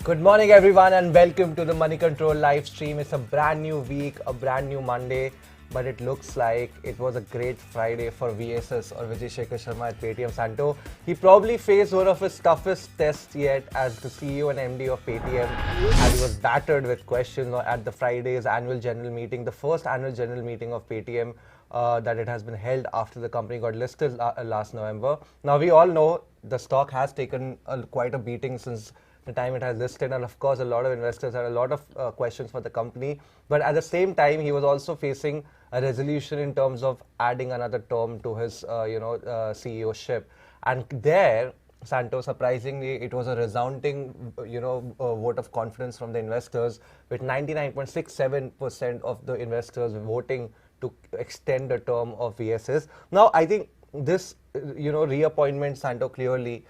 Good morning everyone and welcome to the Money Control live stream. It's a brand new week, a brand new Monday, but it looks like it was a great Friday for VSS or Vijay Sharma at Paytm Santo. He probably faced one of his toughest tests yet as the CEO and MD of Paytm, and he was battered with questions at the Friday's annual general meeting, the first annual general meeting of Paytm that it has been held after the company got listed last November. Now we all know the stock has taken quite a beating since the time it has listed, and of course a lot of investors had a lot of questions for the company, but at the same time he was also facing a resolution in terms of adding another term to his CEO ship, and there Santo, surprisingly, it was a resounding vote of confidence from the investors, with 99.67% of the investors voting to extend the term of VSS. Now I think this reappointment, Santo, clearly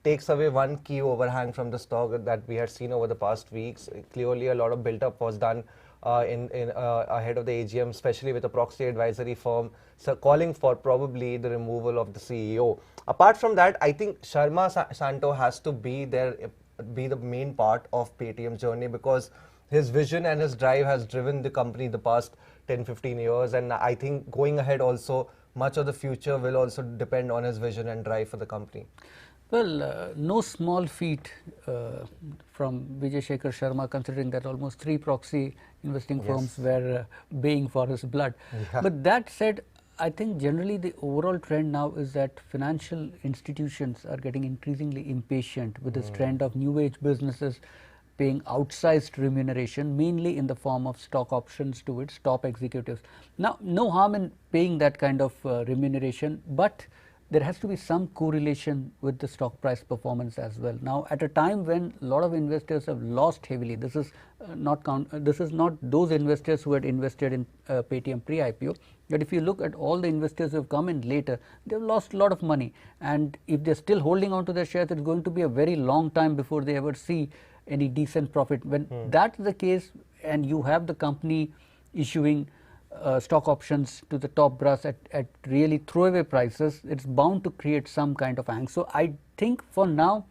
takes away one key overhang from the stock that we had seen over the past weeks. Clearly, a lot of build-up was done ahead of the AGM, especially with a proxy advisory firm calling for probably the removal of the CEO. Apart from that, I think Sharma Santo has to be the main part of Paytm's journey, because his vision and his drive has driven the company the past 10-15 years, and I think going ahead also much of the future will also depend on his vision and drive for the company. Well, no small feat from Vijay Shekhar Sharma, considering that almost 3 proxy investing firms were baying for his blood. Yeah. But that said, I think generally the overall trend now is that financial institutions are getting increasingly impatient with this trend of new age businesses paying outsized remuneration, mainly in the form of stock options to its top executives. Now, no harm in paying that kind of remuneration, but there has to be some correlation with the stock price performance as well. Now, at a time when a lot of investors have lost heavily, this is not those investors who had invested in Paytm pre-IPO, but if you look at all the investors who have come in later, they have lost a lot of money, and if they are still holding on to their shares, it's going to be a very long time before they ever see any decent profit. When that's the case, and you have the company issuing stock options to the top brass at really throwaway prices, it's bound to create some kind of angst. So I think for now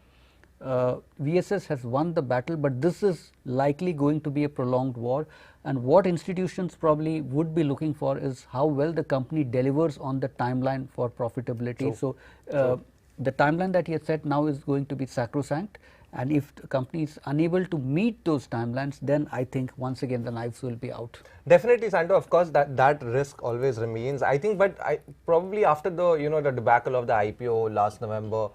VSS has won the battle, but this is likely going to be a prolonged war, and what institutions probably would be looking for is how well the company delivers on the timeline for profitability. True. So the timeline that he has set now is going to be sacrosanct, and if the company is unable to meet those timelines, then I think once again the knives will be out. Definitely, Santo. Of course, that risk always remains. I think, but probably after the the debacle of the IPO last November,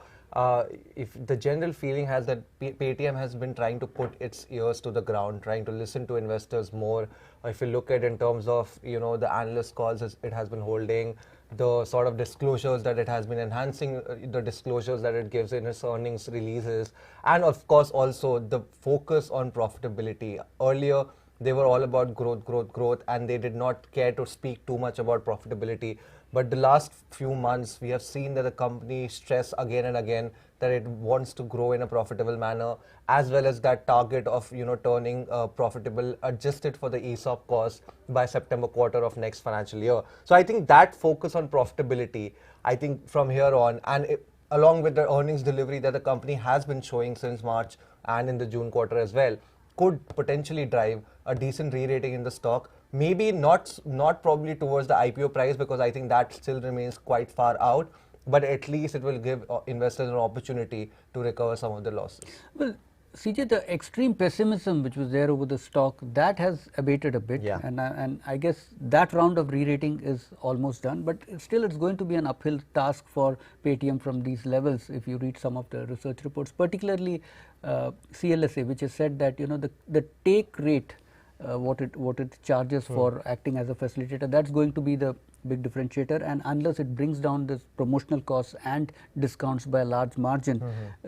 if the general feeling has that Paytm has been trying to put its ears to the ground, trying to listen to investors more. If you look at in terms of the analyst calls it has been holding, the sort of disclosures that it has been enhancing, the disclosures that it gives in its earnings releases, and of course also the focus on profitability. Earlier they were all about growth, and they did not care to speak too much about profitability. But the last few months we have seen that the company stress again and again that it wants to grow in a profitable manner, as well as that target of turning profitable adjusted for the ESOP cost by September quarter of next financial year. So I think that focus on profitability, I think from here on, and along with the earnings delivery that the company has been showing since March and in the June quarter as well, could potentially drive a decent re-rating in the stock. Maybe not probably towards the IPO price, because I think that still remains quite far out, but at least it will give investors an opportunity to recover some of the losses. Well, CJ, the extreme pessimism which was there over the stock, that has abated a bit, and I guess that round of re-rating is almost done, but still it's going to be an uphill task for Paytm from these levels. If you read some of the research reports, particularly CLSA, which has said that the take rate, what it charges for acting as a facilitator, that's going to be the big differentiator, and unless it brings down this promotional costs and discounts by a large margin,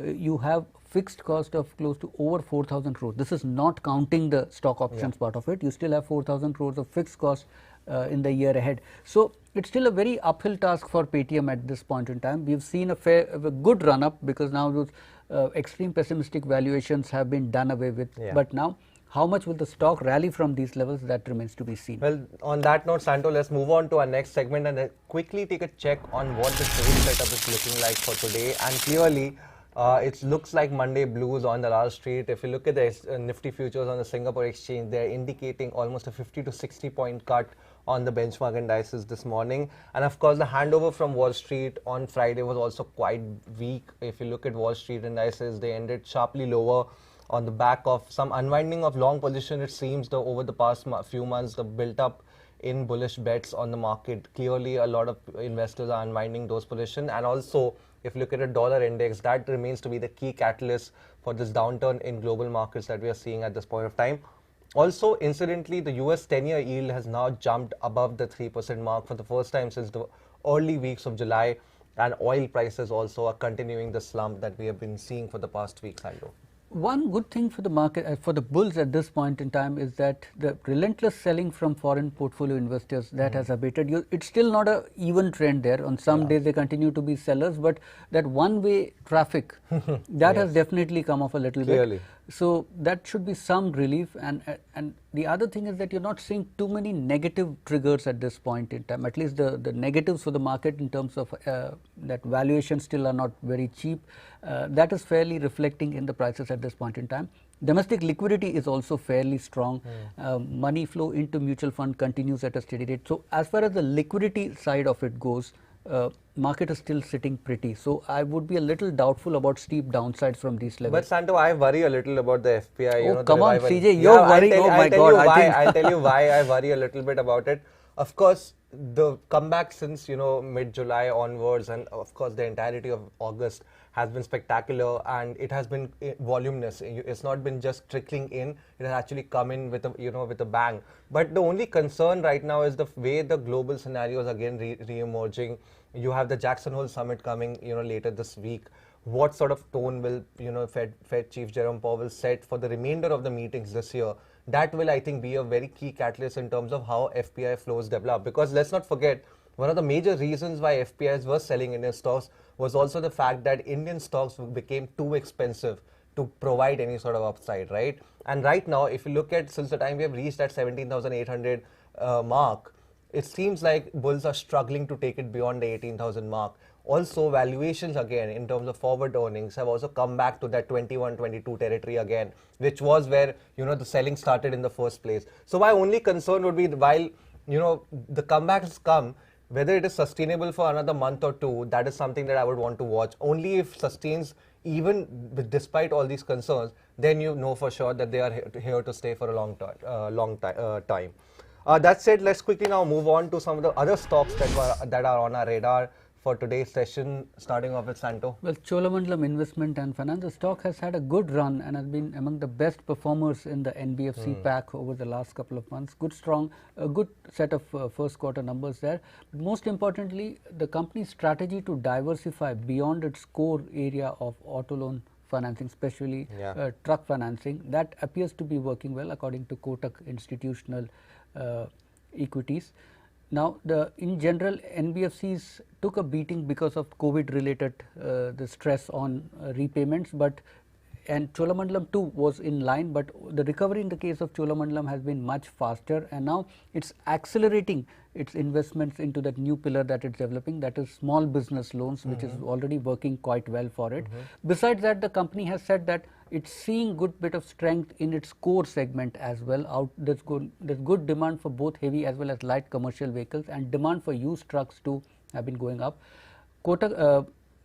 you have fixed cost of close to over 4,000 crores. This is not counting the stock options part of it. You still have 4,000 crores of fixed cost in the year ahead. So it's still a very uphill task for Paytm at this point in time. We've seen a good run up, because now those extreme pessimistic valuations have been done away with. But now, how much will the stock rally from these levels? That remains to be seen. Well, on that note, Santo, let's move on to our next segment and quickly take a check on what the trade setup is looking like for today. And clearly, It looks like Monday blues on the Wall Street. If you look at the Nifty futures on the Singapore exchange, they're indicating almost a 50 to 60 point cut on the benchmark indices this morning. And of course, the handover from Wall Street on Friday was also quite weak. If you look at Wall Street indices, they ended sharply lower on the back of some unwinding of long position. It seems over the past few months, the built up in bullish bets on the market. Clearly, a lot of investors are unwinding those positions. And also, if you look at a dollar index, that remains to be the key catalyst for this downturn in global markets that we are seeing at this point of time. Also, incidentally, the US 10-year yield has now jumped above the 3% mark for the first time since the early weeks of July. And oil prices also are continuing the slump that we have been seeing for the past week, Santo. One good thing for the market, for the bulls at this point in time, is that the relentless selling from foreign portfolio investors that has abated. It's still not an even trend there. On some days they continue to be sellers, but that one-way traffic that has definitely come off a little bit. So that should be some relief. And the other thing is that you're not seeing too many negative triggers at this point in time. At least the negatives for the market in terms of that valuations still are not very cheap. That is fairly reflecting in the prices at this point in time. Domestic liquidity is also fairly strong. Money flow into mutual fund continues at a steady rate. So as far as the liquidity side of it goes, market is still sitting pretty. So I would be a little doubtful about steep downsides from these levels. But Santo, I worry a little about the FPI. Oh, come on, CJ, you're worrying. Oh my God. I'll tell you why I worry a little bit about it. Of course, the comeback since, mid-July onwards, and of course the entirety of August has been spectacular, and it has been voluminous. It's not been just trickling in. It has actually come in with a bang. But the only concern right now is the way the global scenario is again re-emerging. You have the Jackson Hole summit coming, later this week. What sort of tone will, Fed Chief Jerome Powell set for the remainder of the meetings this year? That will, I think, be a very key catalyst in terms of how FPI flows develop. Because let's not forget, one of the major reasons why FPIs were selling Indian stocks was also the fact that Indian stocks became too expensive to provide any sort of upside, right? And right now, if you look at since the time we have reached that 17,800 mark, it seems like bulls are struggling to take it beyond the 18,000 mark. Also, valuations again in terms of forward earnings have also come back to that 21, 22 territory again, which was where the selling started in the first place. So my only concern would be while the comebacks come, whether it is sustainable for another month or two, that is something that I would want to watch. Only if sustains even despite all these concerns, then you know for sure that they are here to stay for a long time. That said, let's quickly now move on to some of the other stocks that are on our radar for today's session, starting off with Santo. Well, Cholamandalam Investment and Finance, the stock has had a good run and has been among the best performers in the NBFC pack over the last couple of months. A good set of first quarter numbers there. But most importantly, the company's strategy to diversify beyond its core area of auto loan financing, especially truck financing, that appears to be working well according to Kotak Institutional Equities. Now, in general, NBFCs took a beating because of COVID-related the stress on repayments, and Cholamandalam too was in line, but the recovery in the case of Cholamandalam has been much faster, and now it's accelerating its investments into that new pillar that it's developing, that is small business loans, which is already working quite well for it. Besides that, the company has said that it's seeing good bit of strength in its core segment as well. There's good demand for both heavy as well as light commercial vehicles, and demand for used trucks too have been going up.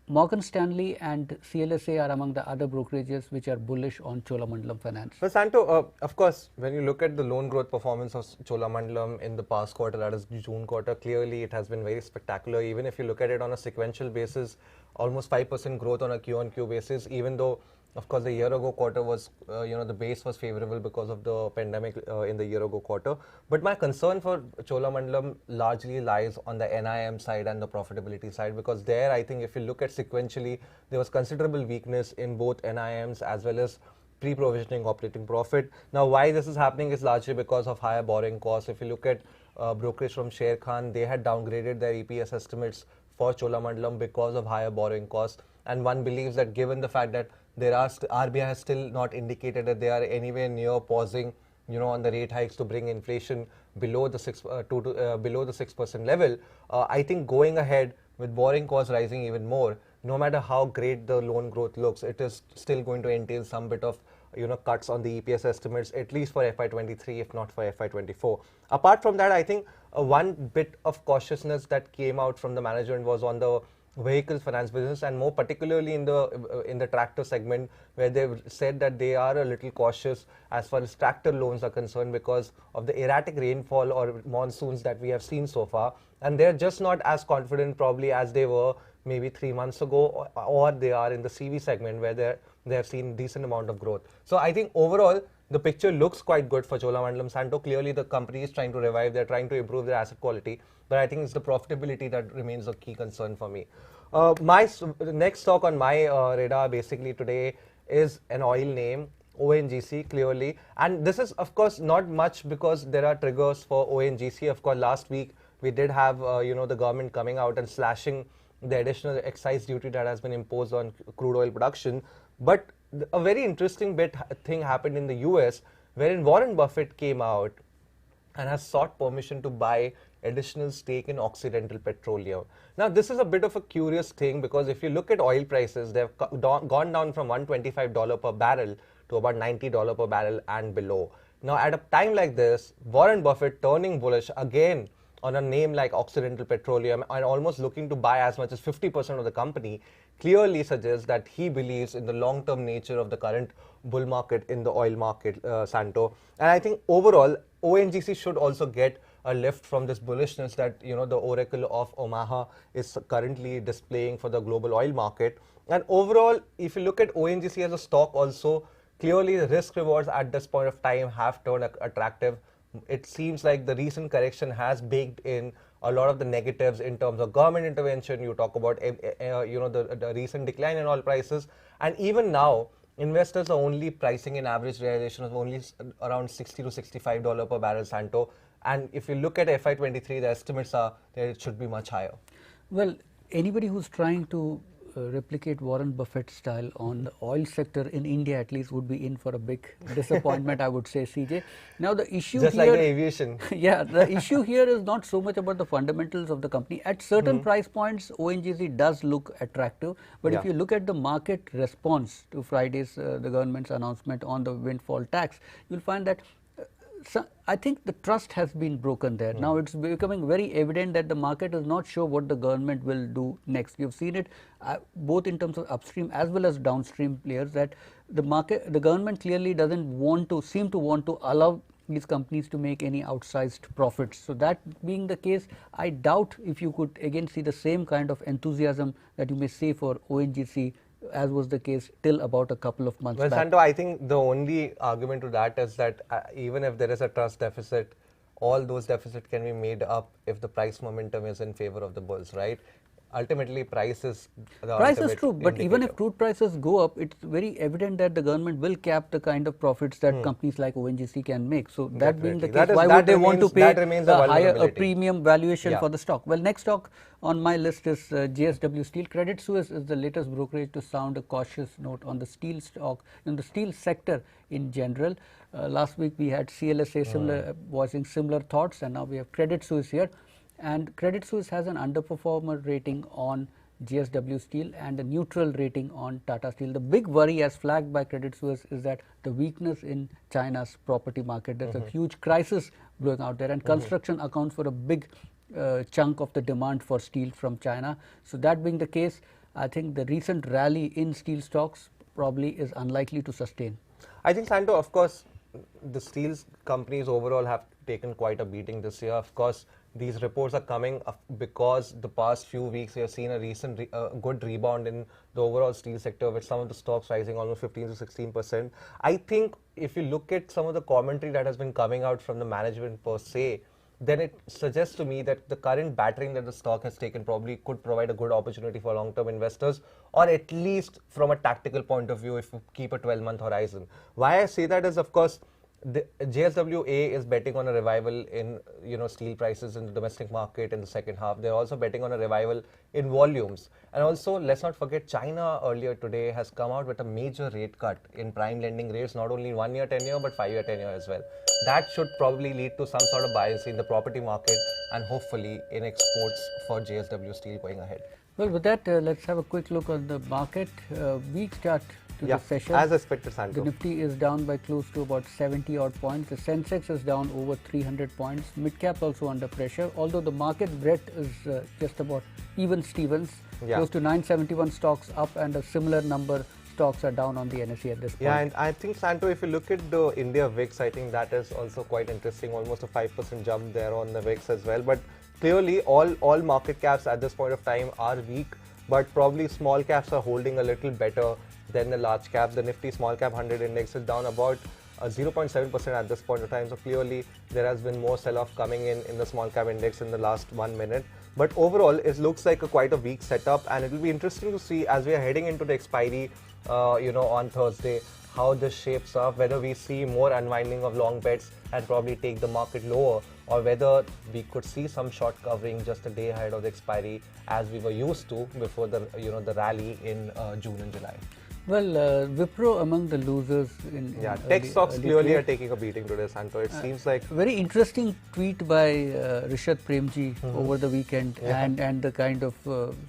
Morgan Stanley and CLSA are among the other brokerages which are bullish on Cholamandalam Finance. Well, Santo, of course, when you look at the loan growth performance of Cholamandalam in the past quarter, that is June quarter, clearly it has been very spectacular. Even if you look at it on a sequential basis, almost 5% growth on a Q-on-Q basis, even though of course, the year-ago quarter was, the base was favorable because of the pandemic in the year-ago quarter. But my concern for Cholamandalam largely lies on the NIM side and the profitability side, because there, I think if you look at sequentially, there was considerable weakness in both NIMs as well as pre-provisioning operating profit. Now, why this is happening is largely because of higher borrowing costs. If you look at brokerage from Shekhar, they had downgraded their EPS estimates for Cholamandalam because of higher borrowing costs. And one believes that given the fact that RBI has still not indicated that they are anywhere near pausing, on the rate hikes to bring inflation below the 6% level. I think going ahead with borrowing costs rising even more, no matter how great the loan growth looks, it is still going to entail some bit of cuts on the EPS estimates, at least for FY23, if not for FY24. Apart from that, I think one bit of cautiousness that came out from the management was on the vehicle finance business, and more particularly in the tractor segment, where they've said that they are a little cautious as far as tractor loans are concerned because of the erratic rainfall or monsoons that we have seen so far, and they're just not as confident probably as they were maybe 3 months ago, or they are in the CV segment where they have seen decent amount of growth. So I think overall the picture looks quite good for Cholamandalam Santo. Clearly the company is trying to revive, they're trying to improve their asset quality, but I think it's the profitability that remains a key concern for me. Next stock on my radar basically today is an oil name, ONGC, clearly. And this is of course not much because there are triggers for ONGC. Of course, last week we did have the government coming out and slashing the additional excise duty that has been imposed on crude oil production. But a very interesting thing happened in the US, wherein Warren Buffett came out and has sought permission to buy additional stake in Occidental Petroleum. Now, this is a bit of a curious thing because if you look at oil prices, they've gone down from $125 per barrel to about $90 per barrel and below. Now, at a time like this, Warren Buffett turning bullish again on a name like Occidental Petroleum and almost looking to buy as much as 50% of the company clearly suggests that he believes in the long-term nature of the current bull market in the oil market, Santo. And I think overall, ONGC should also get a lift from this bullishness that the Oracle of Omaha is currently displaying for the global oil market. And overall, if you look at ONGC as a stock also, clearly the risk rewards at this point of time have turned attractive. It seems like the recent correction has baked in a lot of the negatives in terms of government intervention. You talk about the recent decline in oil prices, and even now investors are only pricing in average realization of only around $60 to $65 per barrel, Santo. And if you look at FY23, the estimates are that it should be much higher. Well, anybody who's trying to replicate Warren Buffett's style on the oil sector in India at least would be in for a big disappointment, I would say, CJ. Now the issue just here, like the aviation. Yeah, the issue here is not so much about the fundamentals of the company. At certain price points, ONGC does look attractive, but if you look at the market response to Friday's the government's announcement on the windfall tax, you'll find that so I think the trust has been broken there. Now it's becoming very evident that the market is not sure what the government will do next. You've seen it both in terms of upstream as well as downstream players, that the government clearly doesn't seem to want to allow these companies to make any outsized profits. So that being the case, I doubt if you could again see the same kind of enthusiasm that you may see for ONGC as was the case till about a couple of months back. Well, Santo, I think the only argument to that is that even if there is a trust deficit, all those deficits can be made up if the price momentum is in favor of the bulls, right? Ultimately, price is the price is true, but indicator. even if crude prices go up, it's very evident that the government will cap the kind of profits that companies like ONGC can make. So that being the case, why would they want to pay a premium valuation for the stock? Well, next stock on my list is JSW Steel. Credit Suisse is the latest brokerage to sound a cautious note on the steel stock, in the steel sector in general. Last week we had CLSA voicing similar thoughts, and now we have Credit Suisse here. And Credit Suisse has an underperformer rating on JSW Steel and a neutral rating on Tata Steel. The big worry as flagged by Credit Suisse is that the weakness in China's property market. There's a huge crisis blowing out there, and construction accounts for a big chunk of the demand for steel from China. So that being the case, I think the recent rally in steel stocks probably is unlikely to sustain. I think, Santo, of course, the steel companies overall have taken quite a beating this year. Of course, these reports are coming because the past few weeks we have seen a recent good rebound in the overall steel sector, with some of the stocks rising almost 15 to 16%. I think if you look at some of the commentary that has been coming out from the management per se, then it suggests to me that the current battering that the stock has taken probably could provide a good opportunity for long-term investors, or at least from a tactical point of view if you keep a 12-month horizon. Why I say that is, of course, the JSWA is betting on a revival in steel prices in the domestic market in the second half. They're also betting on a revival in volumes. And also, let's not forget, China earlier today has come out with a major rate cut in prime lending rates, not only 1-year tenure but 5-year tenure as well. That should probably lead to some sort of buoyancy in the property market and hopefully in exports for JSW Steel going ahead. Well, with that, let's have a quick look on the market. Weak start to the session. As expected, Santo. The Nifty is down by close to about 70 odd points. The Sensex is down over 300 points. Mid-cap also under pressure, although the market breadth is just about even Stevens. Close to 971 stocks up, and a similar number stocks are down on the NSE at this point. Yeah, and I think, Santo, if you look at the India VIX, I think that is also quite interesting. Almost a 5% jump there on the VIX as well. But clearly, all market caps at this point of time are weak, but probably small caps are holding a little better than the large cap. The Nifty Small Cap 100 Index is down about 0.7% at this point of time. So clearly, there has been more sell-off coming in the small cap index in the last 1 minute. But overall, it looks like quite a weak setup, and it will be interesting to see as we are heading into the expiry, on Thursday, how this shapes up, whether we see more unwinding of long bets and probably take the market lower, or whether we could see some short covering just a day ahead of the expiry as we were used to before the the rally in June and July. Well, Wipro among the losers in tech stocks clearly are taking a beating today, Santo. It seems like very interesting tweet by Rishad Premji over the weekend, and the kind of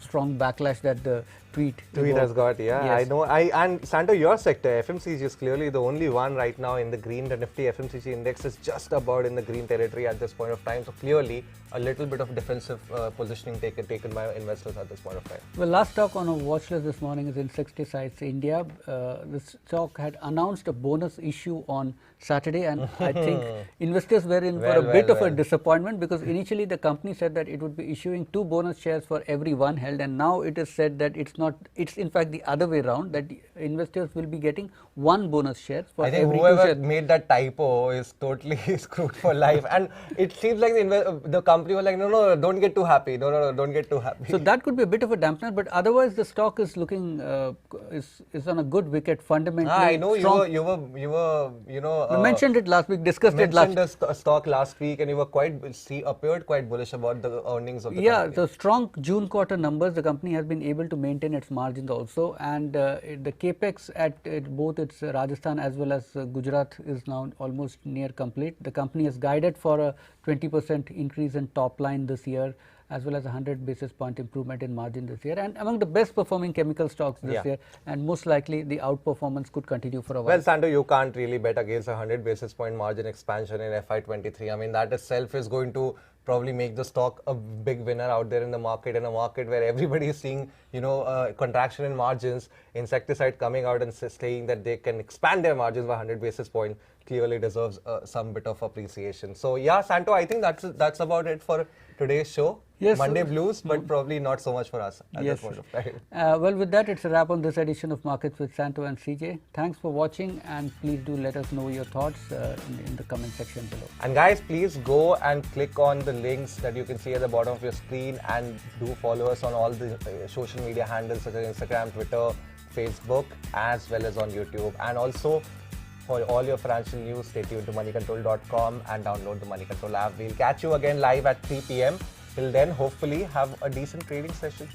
strong backlash that the tweet has got. Yes. I know. And Santo, your sector, FMCG, is clearly the only one right now in the green. The Nifty FMCG index is just about in the green territory at this point of time. So clearly, a little bit of defensive positioning taken by investors at this point of time. Well, last stock on our watch list this morning is Insecticides India. The stock had announced a bonus issue on Saturday, and I think investors were in for a bit of a disappointment, because initially the company said that it would be issuing 2 bonus shares for every one held, and now it is said that it's not. It's in fact the other way around, that investors will be getting 1 bonus share for every 2 shares. I think whoever made that typo is totally screwed for life, and it seems like the company was like, no, don't get too happy. No, don't get too happy. So that could be a bit of a dampener, but otherwise the stock is looking is on a good wicket fundamentally. I know you were we mentioned it last week, discussed it last week. Mentioned the stock last week, and you were appeared quite bullish about the earnings of the company. Yeah, so strong June quarter numbers. The company has been able to maintain its margins also, and the capex at both its Rajasthan as well as Gujarat is now almost near complete. The company has guided for a 20% increase in top line this year, as well as 100 basis point improvement in margin this year, and among the best performing chemical stocks this year, and most likely the outperformance could continue for a while. Well, Santo, you can't really bet against 100 basis point margin expansion in FY23. I mean, that itself is going to probably make the stock a big winner out there in the market, in a market where everybody is seeing, contraction in margins. Insecticide coming out and saying that they can expand their margins by 100 basis point clearly deserves some bit of appreciation. So yeah, Santo, I think that's about it for today's show. Yes, Monday blues, but probably not so much for us at this point of time. Well, with that, it's a wrap on this edition of Markets with Santo and CJ. Thanks for watching, and please do let us know your thoughts in the comment section below. And guys, please go and click on the links that you can see at the bottom of your screen, and do follow us on all the social media handles such as Instagram, Twitter, Facebook, as well as on YouTube. And also, for all your financial news, stay tuned to moneycontrol.com and download the Money Control app. We'll catch you again live at 3 p.m. Till then, hopefully, have a decent trading session.